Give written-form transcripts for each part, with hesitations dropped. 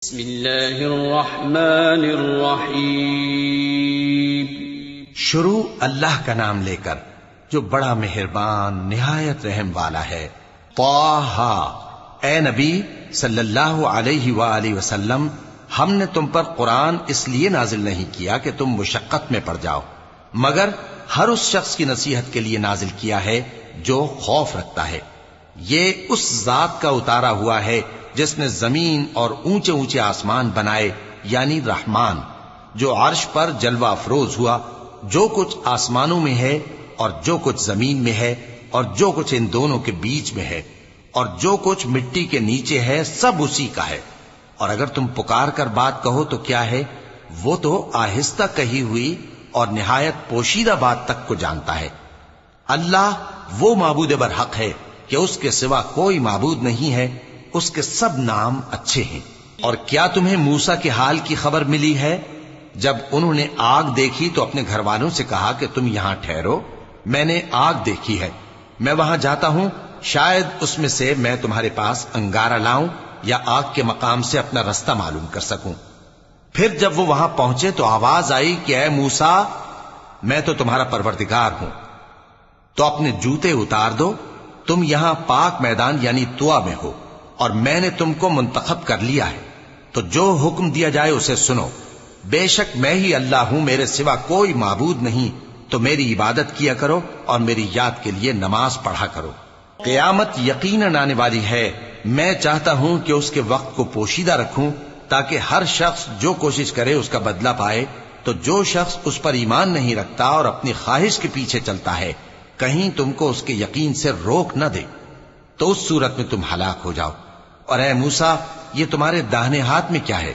بسم اللہ الرحمن الرحیم۔ شروع اللہ کا نام لے کر جو بڑا مہربان نہایت رحم والا ہے۔ طٰہٰ، اے نبی صلی اللہ علیہ وآلہ وسلم، ہم نے تم پر قرآن اس لیے نازل نہیں کیا کہ تم مشقت میں پڑ جاؤ، مگر ہر اس شخص کی نصیحت کے لیے نازل کیا ہے جو خوف رکھتا ہے۔ یہ اس ذات کا اتارا ہوا ہے جس نے زمین اور اونچے اونچے آسمان بنائے، یعنی رحمان، جو عرش پر جلوہ افروز ہوا۔ جو کچھ آسمانوں میں ہے اور جو کچھ زمین میں ہے اور جو کچھ ان دونوں کے بیچ میں ہے اور جو کچھ مٹی کے نیچے ہے، سب اسی کا ہے۔ اور اگر تم پکار کر بات کہو تو کیا ہے، وہ تو آہستہ کہی ہوئی اور نہایت پوشیدہ بات تک کو جانتا ہے۔ اللہ وہ معبود برحق ہے کہ اس کے سوا کوئی معبود نہیں ہے، اس کے سب نام اچھے ہیں۔ اور کیا تمہیں موسیٰ کے حال کی خبر ملی ہے؟ جب انہوں نے آگ دیکھی تو اپنے گھر والوں سے کہا کہ تم یہاں ٹھہرو، میں نے آگ دیکھی ہے، میں وہاں جاتا ہوں، شاید اس میں سے میں تمہارے پاس انگارہ لاؤں یا آگ کے مقام سے اپنا رستہ معلوم کر سکوں۔ پھر جب وہ وہاں پہنچے تو آواز آئی کہ اے موسیٰ، میں تو تمہارا پروردگار ہوں، تو اپنے جوتے اتار دو، تم یہاں پاک میدان یعنی طویٰ میں ہو، اور میں نے تم کو منتخب کر لیا ہے، تو جو حکم دیا جائے اسے سنو۔ بے شک میں ہی اللہ ہوں، میرے سوا کوئی معبود نہیں، تو میری عبادت کیا کرو اور میری یاد کے لیے نماز پڑھا کرو۔ قیامت یقیناً آنے والی ہے، میں چاہتا ہوں کہ اس کے وقت کو پوشیدہ رکھوں تاکہ ہر شخص جو کوشش کرے اس کا بدلہ پائے۔ تو جو شخص اس پر ایمان نہیں رکھتا اور اپنی خواہش کے پیچھے چلتا ہے، کہیں تم کو اس کے یقین سے روک نہ دے، تو اس صورت میں تم ہلاک ہو جاؤ۔ اور اے موسیٰ، یہ تمہارے داہنے ہاتھ میں کیا ہے؟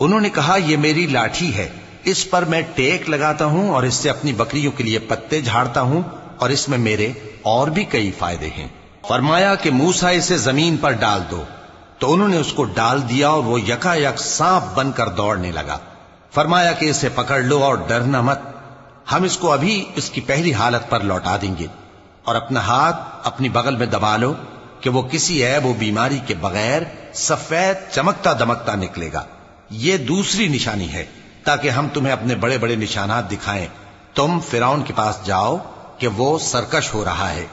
انہوں نے کہا یہ میری لاٹھی ہے، اس پر میں ٹیک لگاتا ہوں اور اس سے اپنی بکریوں کے لیے پتے جھاڑتا ہوں، اور اس میں میرے اور بھی کئی فائدے ہیں۔ فرمایا کہ موسیٰ اسے زمین پر ڈال دو، تو انہوں نے اس کو ڈال دیا اور وہ یکا یک سانپ بن کر دوڑنے لگا۔ فرمایا کہ اسے پکڑ لو اور ڈرنا مت، ہم اس کو ابھی اس کی پہلی حالت پر لوٹا دیں گے، اور اپنا ہاتھ اپنی بغل میں دبا لو کہ وہ کسی عیب و بیماری کے بغیر سفید چمکتا دمکتا نکلے گا۔ یہ دوسری نشانی ہے تاکہ ہم تمہیں اپنے بڑے بڑے نشانات دکھائیں۔ تم فرعون کے پاس جاؤ کہ وہ سرکش ہو رہا ہے،